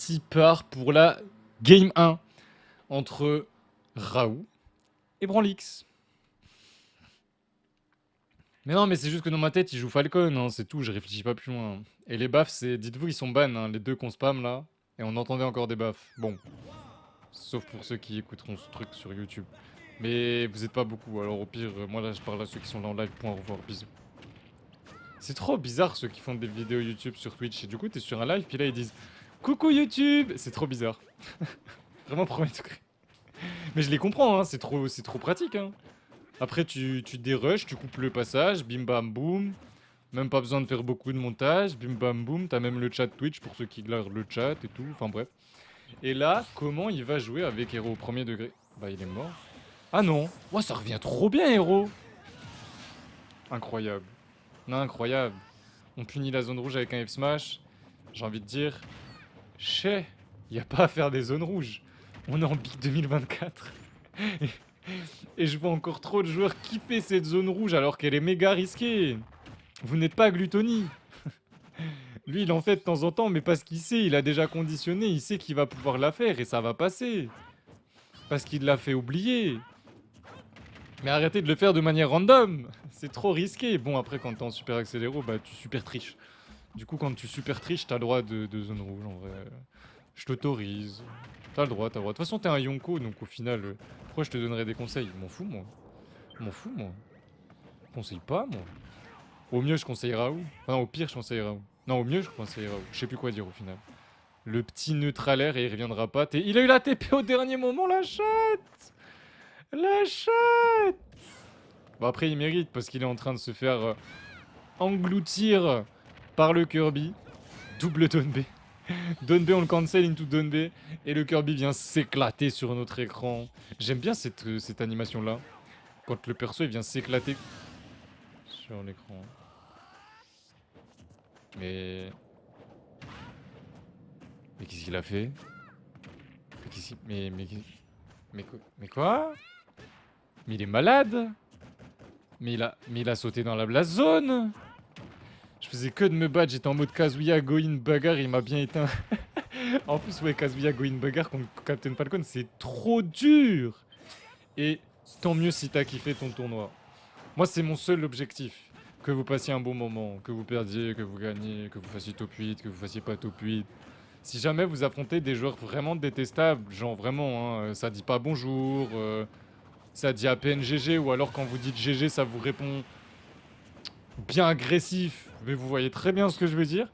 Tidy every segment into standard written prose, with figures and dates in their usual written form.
parti part pour la Game 1 entre Raoult et Branlix. Mais non, mais c'est juste que dans ma tête, il joue Falcon, hein, c'est tout, je réfléchis pas plus loin. Et les baffs, c'est. Dites-vous, ils sont ban, hein, les deux qu'on spam là. Et on entendait encore des baffs. Bon. Sauf pour ceux qui écouteront ce truc sur YouTube. Mais vous êtes pas beaucoup, alors au pire, moi là, je parle à ceux qui sont là en live. Point, au revoir, bisous. C'est trop bizarre ceux qui font des vidéos YouTube sur Twitch. Et du coup, t'es sur un live, puis là, ils disent coucou YouTube. C'est trop bizarre. Vraiment premier degré. Mais je les comprends, hein, c'est trop pratique, hein. Après, tu dérushes, tu coupes le passage, bim bam boum. Même pas besoin de faire beaucoup de montage, bim bam boum. T'as même le chat Twitch pour ceux qui gardent le chat et tout, enfin bref. Et là, comment il va jouer avec Hero au premier degré? Bah, il est mort. Ah non, ouais, ça revient trop bien, Hero. Incroyable. Non, incroyable. On punit la zone rouge avec un F-Smash. J'ai envie de dire, chais, y a pas à faire des zones rouges. On est en Big 2024. Et je vois encore trop de joueurs kiffer cette zone rouge alors qu'elle est méga risquée. Vous n'êtes pas Gluttony. Lui, il en fait de temps en temps, mais parce qu'il sait, il a déjà conditionné, il sait qu'il va pouvoir la faire et ça va passer. Parce qu'il l'a fait oublier. Mais arrêtez de le faire de manière random. C'est trop risqué. Bon, après, quand t'es en super accéléro, bah tu super triches. Du coup, quand tu super triches, t'as le droit de zone rouge en vrai. Je t'autorise. T'as le droit, t'as le droit. De toute façon, t'es un Yonko, donc au final, pourquoi je te donnerais des conseils? M'en fous, moi. M'en fous, moi. Je conseille pas, moi. Au mieux, je conseille Raoult. Enfin, au pire, je conseille Raoult. Non, au mieux, je conseille Raoult. Je sais plus quoi dire au final. Le petit neutralaire et il reviendra pas. Il a eu la TP au dernier moment, la chatte. La chatte. Bon, après, il mérite parce qu'il est en train de se faire engloutir par le Kirby. Double Donbe. Donbe, on le cancel into Donbe. Et le Kirby vient s'éclater sur notre écran. J'aime bien cette animation-là. Quand le perso, il vient s'éclater sur l'écran. Mais... Mais qu'est-ce qu'il a fait? Mais qu'est-ce qu'il... Mais quoi? Mais il est malade? Mais il a sauté dans la blast zone. Je faisais que de me battre, j'étais en mode Kazuya Goin Bagarre, il m'a bien éteint. En plus, ouais, Kazuya Goin Bagarre contre Captain Falcon, c'est trop dur. Et tant mieux si t'as kiffé ton tournoi. Moi, c'est mon seul objectif. Que vous passiez un bon moment, que vous perdiez, que vous gagniez, que vous fassiez top 8, que vous fassiez pas top 8. Si jamais vous affrontez des joueurs vraiment détestables, genre vraiment, hein, ça dit pas bonjour, ça dit à peine GG, ou alors quand vous dites GG, ça vous répond bien agressif, mais vous voyez très bien ce que je veux dire.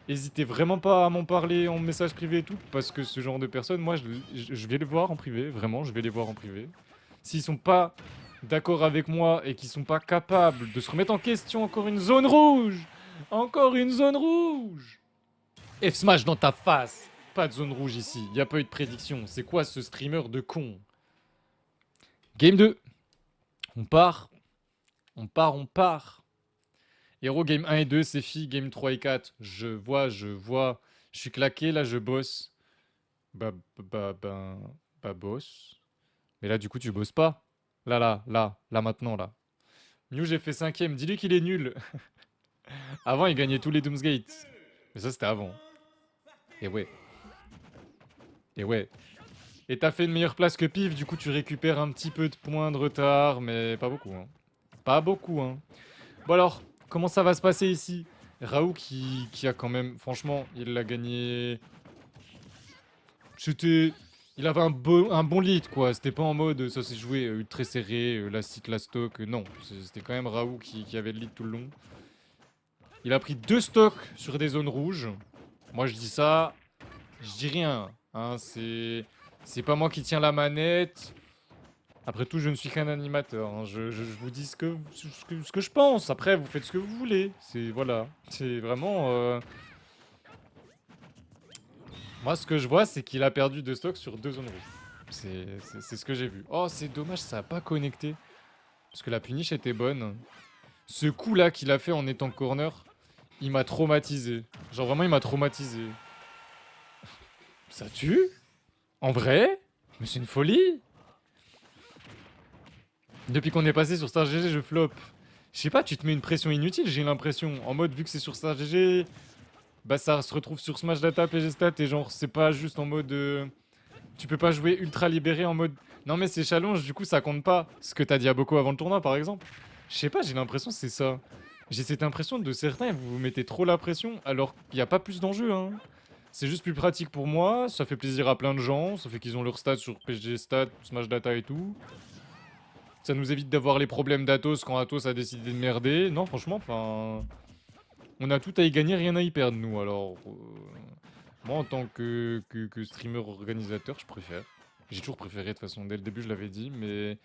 Hésitez vraiment pas à m'en parler en message privé et tout, parce que ce genre de personnes, moi, je vais les voir en privé, vraiment, je vais les voir en privé. S'ils sont pas d'accord avec moi et qu'ils sont pas capables de se remettre en question, encore une zone rouge. Encore une zone rouge. F-Smash dans ta face. Pas de zone rouge ici, y a pas eu de prédiction. C'est quoi ce streamer de con? Game 2. On part. On part, on part. Hero game 1 et 2, c'est fi. Game 3 et 4, je vois. Je suis claqué, là, je bosse. Bah, bosse. Mais là, du coup, tu bosses pas. Là, maintenant, là. Mew, j'ai fait 5ème. Dis-lui qu'il est nul. Avant, il gagnait tous les Doomsgates. Mais ça, c'était avant. Et ouais. Et ouais. Et t'as fait une meilleure place que Pif, du coup, tu récupères un petit peu de points de retard, mais pas beaucoup, hein. Pas beaucoup, hein. Bon alors, comment ça va se passer ici? Raoult qui a quand même... Franchement, il l'a gagné... C'était... Il avait un bon lead, quoi. C'était pas en mode ça s'est joué très serré, la sit, la stock. Non, c'était quand même Raoult qui avait le lead tout le long. Il a pris 2 stocks sur des zones rouges. Moi, je dis ça, je dis rien. Hein, c'est pas moi qui tiens la manette. Après tout, je ne suis qu'un animateur. Hein. Je vous dis ce que je pense. Après, vous faites ce que vous voulez. C'est voilà. C'est vraiment. Moi, ce que je vois, c'est qu'il a perdu 2 stocks sur 2 zones rouges. C'est ce que j'ai vu. Oh, c'est dommage, ça a pas connecté. Parce que la punish était bonne. Ce coup-là qu'il a fait en étant corner, il m'a traumatisé. Genre vraiment, il m'a traumatisé. Ça tue? En vrai? Mais c'est une folie! Depuis qu'on est passé sur Star GG, je flop. Je sais pas, tu te mets une pression inutile, j'ai l'impression. En mode, vu que c'est sur Star GG, bah ça se retrouve sur Smash Data, PG Stat, et genre, c'est pas juste en mode... tu peux pas jouer ultra libéré en mode... Non mais c'est challenge, du coup ça compte pas. Ce que t'as dit à Boko avant le tournoi par exemple. Je sais pas, j'ai l'impression que c'est ça. J'ai cette impression de certains, vous vous mettez trop la pression alors qu'il n'y a pas plus d'enjeu. Hein. C'est juste plus pratique pour moi, ça fait plaisir à plein de gens, ça fait qu'ils ont leurs stats sur PG Stats, Smash Data et tout. Ça nous évite d'avoir les problèmes d'Atos quand Atos a décidé de merder. Non franchement, enfin... On a tout à y gagner, rien à y perdre nous, alors... Moi en tant que streamer organisateur, je préfère. J'ai toujours préféré de toute façon, dès le début je l'avais dit, mais...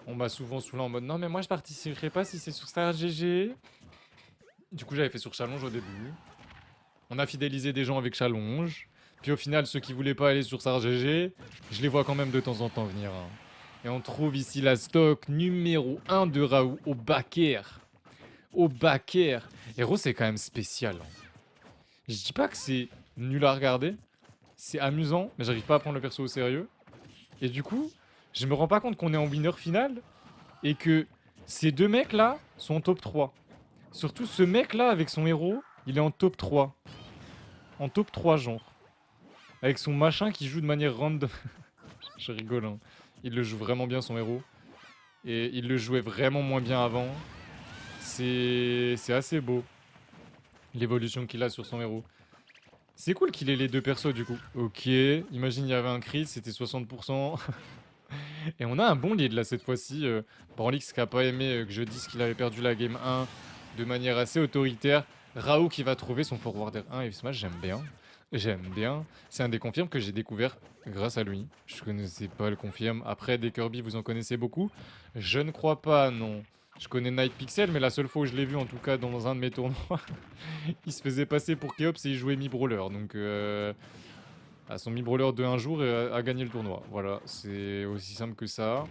On m'a souvent saoulé en mode non mais moi je participerai pas si c'est sur Star GG. Du coup j'avais fait sur Challenge au début. On a fidélisé des gens avec Challenge. Puis au final ceux qui voulaient pas aller sur Star GG, je les vois quand même de temps en temps venir. Hein. Et on trouve ici la stock numéro 1 de Raoult au backer. Au backer. Hero c'est quand même spécial. Hein. Je dis pas que c'est nul à regarder. C'est amusant, mais j'arrive pas à prendre le perso au sérieux. Et du coup, je me rends pas compte qu'on est en winner final. Et que ces deux mecs là sont en top 3. Surtout ce mec là avec son héros, il est en top 3. En top 3 genre. Avec son machin qui joue de manière random. Je rigole hein. Il le joue vraiment bien son héros. Et il le jouait vraiment moins bien avant. C'est assez beau. L'évolution qu'il a sur son héros. C'est cool qu'il ait les deux persos du coup. Ok, imagine il y avait un crit, c'était 60%. Et on a un bon lead là cette fois-ci. Branlix qui a pas aimé que je dise qu'il avait perdu la game 1 de manière assez autoritaire. Raoult qui va trouver son forwarder 1 et Smash, j'aime bien. J'aime bien. C'est un des confirmes que j'ai découvert grâce à lui. Je connaissais pas le confirme. Après, des Kirby, vous en connaissez beaucoup. Je ne crois pas, non. Je connais Night Pixel, mais la seule fois où je l'ai vu, en tout cas dans un de mes tournois, il se faisait passer pour Keops et il jouait Mi-Brawler. Donc, à son Mi-Brawler de un jour et a gagné le tournoi. Voilà, c'est aussi simple que ça.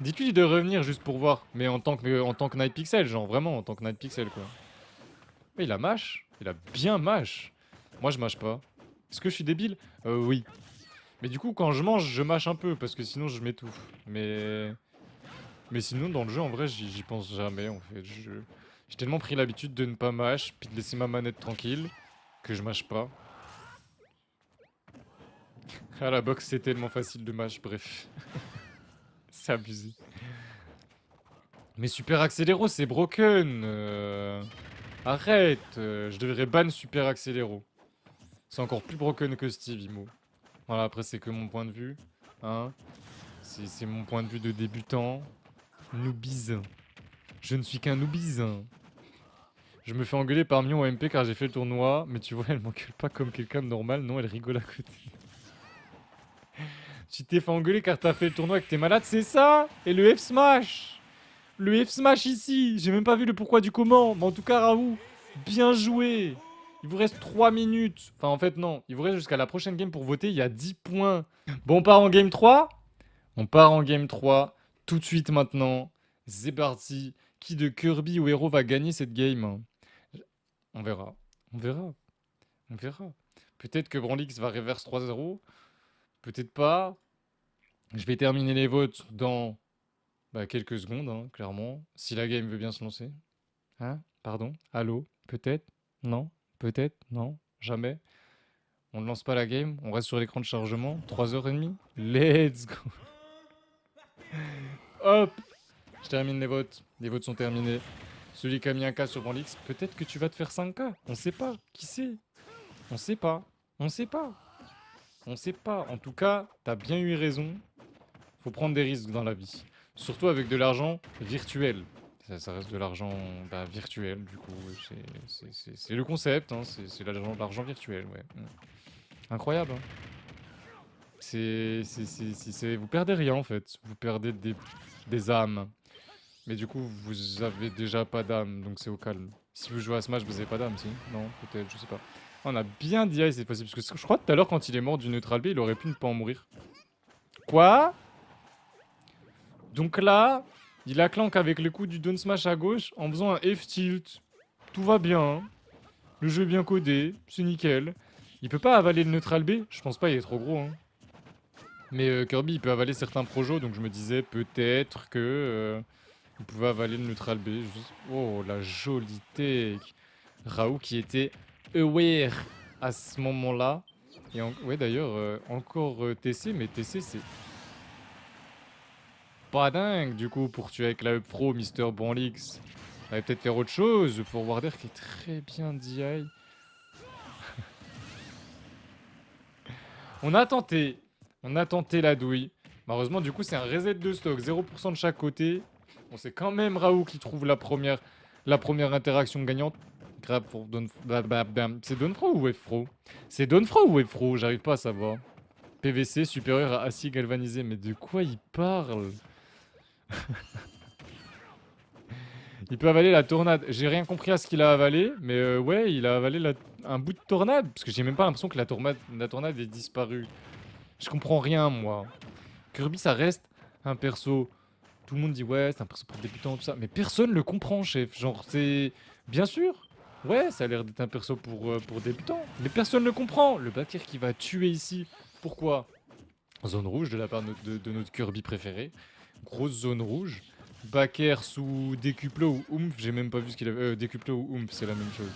Dites-lui de revenir juste pour voir, mais en tant que Night Pixel, genre vraiment en tant que Night Pixel quoi. Mais il a mâche, il a bien mâche. Moi je mâche pas. Est-ce que je suis débile? Oui. Mais du coup quand je mange, je mâche un peu parce que sinon je m'étouffe. Mais sinon dans le jeu en vrai j'y pense jamais en fait. J'ai tellement pris l'habitude de ne pas mâche, puis de laisser ma manette tranquille, que je mâche pas. À la boxe c'est tellement facile de mâche, bref. C'est abusé. Mais Super Accéléro, c'est broken. Arrête. Je devrais ban Super Accéléro. C'est encore plus broken que Steve Imo. Voilà, après, c'est que mon point de vue. Hein. C'est mon point de vue de débutant. Noobies. Je ne suis qu'un noobies. Je me fais engueuler par Mion au MP car j'ai fait le tournoi. Mais tu vois, elle m'engueule pas comme quelqu'un de normal. Non, elle rigole à côté. Tu t'es fait engueuler car t'as fait le tournoi et que t'es malade, c'est ça? Et le F-Smash! Le F-Smash ici! J'ai même pas vu le pourquoi du comment. Mais en tout cas, Raoult, bien joué! Il vous reste 3 minutes. Enfin, en fait, non. Il vous reste jusqu'à la prochaine game pour voter. Il y a 10 points. Bon, on part en game 3? On part en game 3. Tout de suite maintenant. C'est parti. Qui de Kirby ou Hero va gagner cette game? On verra. On verra. On verra. Peut-être que Branlix va reverse 3-0. Peut-être pas. Je vais terminer les votes dans quelques secondes, hein, clairement. Si la game veut bien se lancer. Hein? Pardon? Allô? Peut-être? Non? Peut-être? Non? Jamais? On ne lance pas la game? On reste sur l'écran de chargement? 3h30? Let's go! Hop! Je termine les votes. Les votes sont terminés. Celui qui a mis un K sur Branlix, peut-être que tu vas te faire 5K. On sait pas. Qui sait? On sait pas. On sait pas. On sait pas. En tout cas, t'as bien eu raison. Faut prendre des risques dans la vie. Surtout avec de l'argent virtuel. Ça reste de l'argent virtuel, du coup. C'est le concept, hein, c'est l'argent virtuel, ouais. Incroyable, hein. Vous perdez rien, en fait. Vous perdez des âmes. Mais du coup, vous avez déjà pas d'âme, donc c'est au calme. Si vous jouez à Smash, vous avez pas d'âme, si? Non, peut-être, je sais pas. On a bien DI cette fois-ci, parce que je crois que tout à l'heure, quand il est mort du Neutral B, il aurait pu ne pas en mourir. Quoi? Donc là, il a clank avec le coup du down smash à gauche en faisant un F-tilt. Tout va bien. Hein. Le jeu est bien codé, c'est nickel. Il peut pas avaler le neutral B? Je pense pas, il est trop gros. Hein. Mais Kirby, il peut avaler certains projos, donc je me disais peut-être que il pouvait avaler le neutral B. Oh, la jolie take. Raoult qui était aware à ce moment-là. Et ouais, d'ailleurs, encore TC, mais TC, c'est pas dingue du coup pour tuer avec la Up Pro Mister Branlix. On va peut-être faire autre chose pour Warder qui est très bien DI. On a tenté. On a tenté la douille. Malheureusement, du coup, c'est un reset de stock. 0% de chaque côté. Bon, c'est quand même Raoult qui trouve la première interaction gagnante. Grave pour Donfro. C'est Donfro ou Webfro? C'est Donfro ou Webfro? J'arrive pas à savoir. PVC supérieur à acier galvanisé. Mais de quoi il parle? Il peut avaler la tornade. J'ai rien compris à ce qu'il a avalé. Mais ouais, il a avalé un bout de tornade. Parce que j'ai même pas l'impression que la tornade est disparue. Je comprends rien, moi. Kirby, ça reste un perso. Tout le monde dit ouais, c'est un perso pour débutants, tout ça. Mais personne le comprend, chef. Genre, c'est. Bien sûr. Ouais, ça a l'air d'être un perso pour débutants. Mais personne ne le comprend. Le Bakir qui va tuer ici. Pourquoi? Zone rouge de la part de notre Kirby préféré. Grosse zone rouge. Bakir sous décuplo ou oomph. J'ai même pas vu ce qu'il avait. Décuplo ou oomph, c'est la même chose.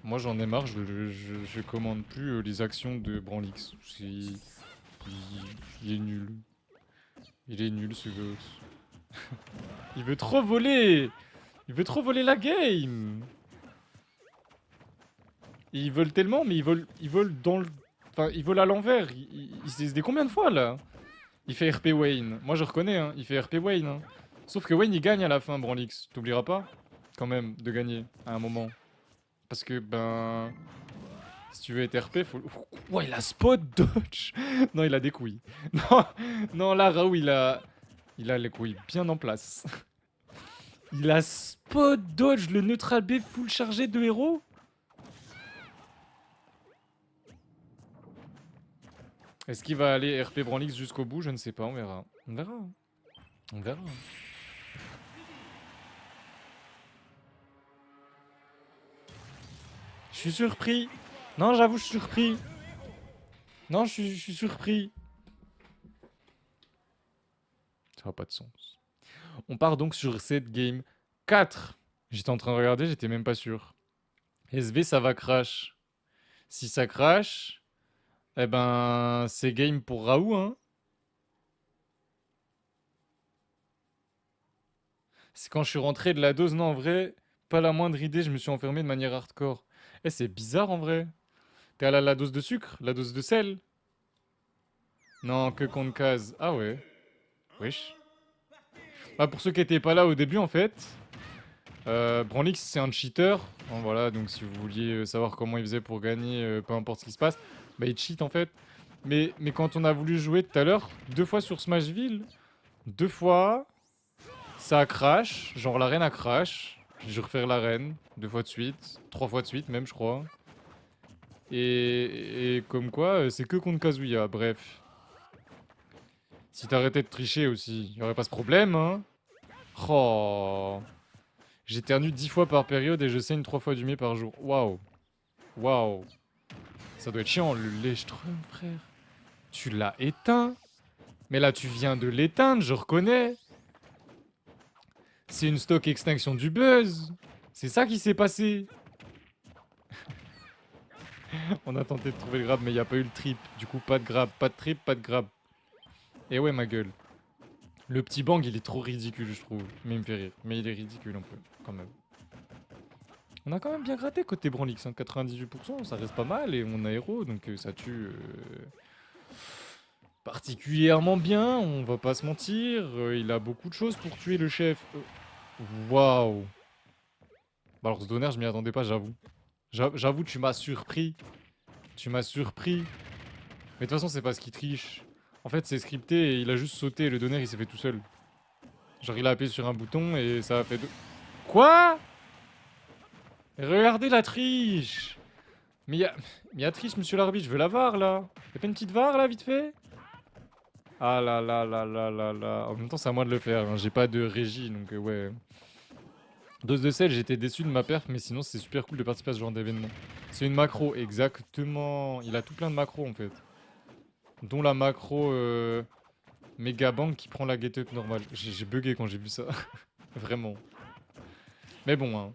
Moi j'en ai marre, je commande plus les actions de Branlix. Il est nul. Il est nul ce gosse. Il veut trop voler. Il veut trop voler la game. Et ils volent tellement, mais ils volent dans le... Enfin, ils volent à l'envers. Il s'est des combien de fois là? Il fait RP Wayne. Moi je reconnais, hein. Il fait RP Wayne. Hein. Sauf que Wayne il gagne à la fin, Branlix. T'oublieras pas? Quand même, de gagner à un moment. Parce que, ben... Si tu veux être RP, faut... Ouais, il a spot dodge. Non, il a des couilles. Non, non là, Raoult, il a les couilles bien en place. Il a spot dodge, le neutral B full chargé de héros. Est-ce qu'il va aller RP Branlix jusqu'au bout? Je ne sais pas, on verra. On verra. On verra. Je suis surpris. Non, j'avoue, je suis surpris. Non, je suis surpris. Ça n'a pas de sens. On part donc sur cette game 4. J'étais en train de regarder, j'étais même pas sûr. SV, ça va crash. Si ça crash, eh ben, c'est game pour Raoult, hein. C'est quand je suis rentré de la dose, non, en vrai, pas la moindre idée, je me suis enfermé de manière hardcore. Eh, c'est bizarre, en vrai. T'es à la dose de sucre, la dose de sel. Non, que contre case. Ah ouais. Wesh. Bah, pour ceux qui étaient pas là au début, en fait, Branlix, c'est un cheater. Bon, voilà, donc si vous vouliez savoir comment il faisait pour gagner, peu importe ce qui se passe, bah, il cheat, en fait. Mais quand on a voulu jouer tout à l'heure, 2 fois sur Smashville, 2 fois, ça a crash, genre l'arène a crash. J'ai dû refaire l'arène 2 fois de suite, 3 fois de suite même, je crois. Et comme quoi, c'est que contre Kazuya, bref. Si t'arrêtais de tricher aussi, y aurait pas ce problème, hein. Oh. J'éternue 10 fois par période et je saigne 3 fois du mai par jour. Waouh. Waouh. Ça doit être chiant, le Lechtrum, frère. Tu l'as éteint. Mais là, tu viens de l'éteindre, je reconnais. C'est une stock extinction du buzz. C'est ça qui s'est passé. On a tenté de trouver le grab, mais il n'y a pas eu le trip. Du coup, pas de grab, pas de trip, pas de grab. Et ouais, ma gueule. Le petit bang, il est trop ridicule, je trouve. Mais il me fait rire. Mais il est ridicule un peu, quand même. On a quand même bien gratté côté Branlix, hein. 98%, ça reste pas mal. Et on a héros, donc ça tue particulièrement bien, on va pas se mentir. Il a beaucoup de choses pour tuer le chef. Waouh. Bah alors ce donner, je m'y attendais pas, j'avoue. J'avoue, tu m'as surpris. Tu m'as surpris. Mais de toute façon, c'est parce qu'il triche. En fait, c'est scripté et il a juste sauté. Et le donner, il s'est fait tout seul. Genre, il a appuyé sur un bouton et ça a fait deux. Quoi? Regardez la triche. Mais y a triche, monsieur l'arbitre. Je veux la VAR, là. Y'a pas une petite VAR, là, vite fait? Ah là là là là là là. En même temps, c'est à moi de le faire. Hein. J'ai pas de régie, donc ouais. Dose de sel, j'étais déçu de ma perf, mais sinon, c'est super cool de participer à ce genre d'événement. C'est une macro, exactement. Il a tout plein de macros, en fait. Dont la macro Megabank qui prend la get up normale. J'ai bugué quand j'ai vu ça. Vraiment. Mais bon, hein.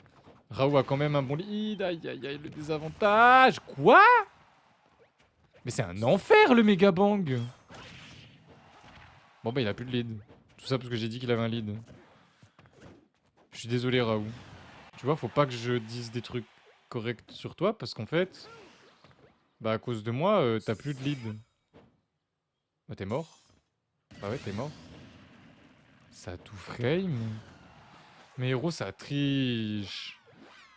Raoult a quand même un bon lead. Aïe, aïe, aïe, le désavantage. Quoi? Mais c'est un enfer, le Megabang. Bon, bah, il a plus de lead. Tout ça parce que j'ai dit qu'il avait un lead. Je suis désolé, Raoult. Tu vois, faut pas que je dise des trucs corrects sur toi parce qu'en fait, bah, à cause de moi, t'as plus de lead. Bah, t'es mort. Bah ouais, t'es mort. Ça tout frame. Mais héros, ça triche.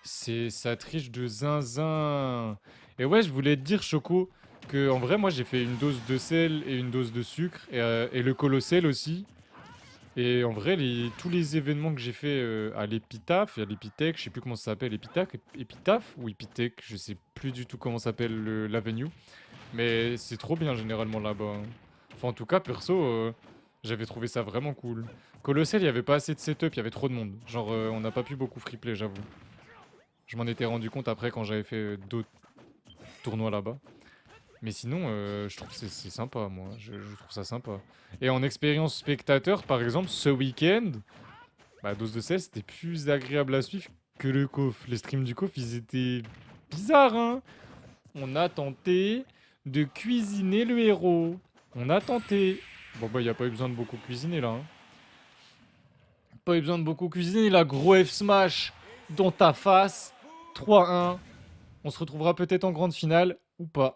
Ça triche de zinzin. Et ouais, je voulais te dire, Choco, que en vrai, moi, j'ai fait une dose de sel et une dose de sucre, et le colossel aussi. Et en vrai, tous les événements que j'ai fait à l'épitaphe et à l'épithèque, je sais plus comment ça s'appelle, épitaphe ou épithèque, je sais plus du tout comment s'appelle l'avenue. Mais c'est trop bien généralement là-bas, hein. Enfin, en tout cas, perso, j'avais trouvé ça vraiment cool. Colossal, il y avait pas assez de setup, il y avait trop de monde. Genre, on n'a pas pu beaucoup freeplay, j'avoue. Je m'en étais rendu compte après quand j'avais fait d'autres tournois là-bas. Mais sinon, je trouve que c'est sympa, moi. Je trouve ça sympa. Et en expérience spectateur, par exemple, ce week-end, bah, dose de sel, c'était plus agréable à suivre que le CoF. Les streams du CoF, ils étaient bizarres, hein. On a tenté de cuisiner le héros. On a tenté. Bon, bah, y a pas eu besoin de beaucoup cuisiner, là, hein. Pas eu besoin de beaucoup cuisiner, là. Gros F-Smash dans ta face. 3-1. On se retrouvera peut-être en grande finale, ou pas.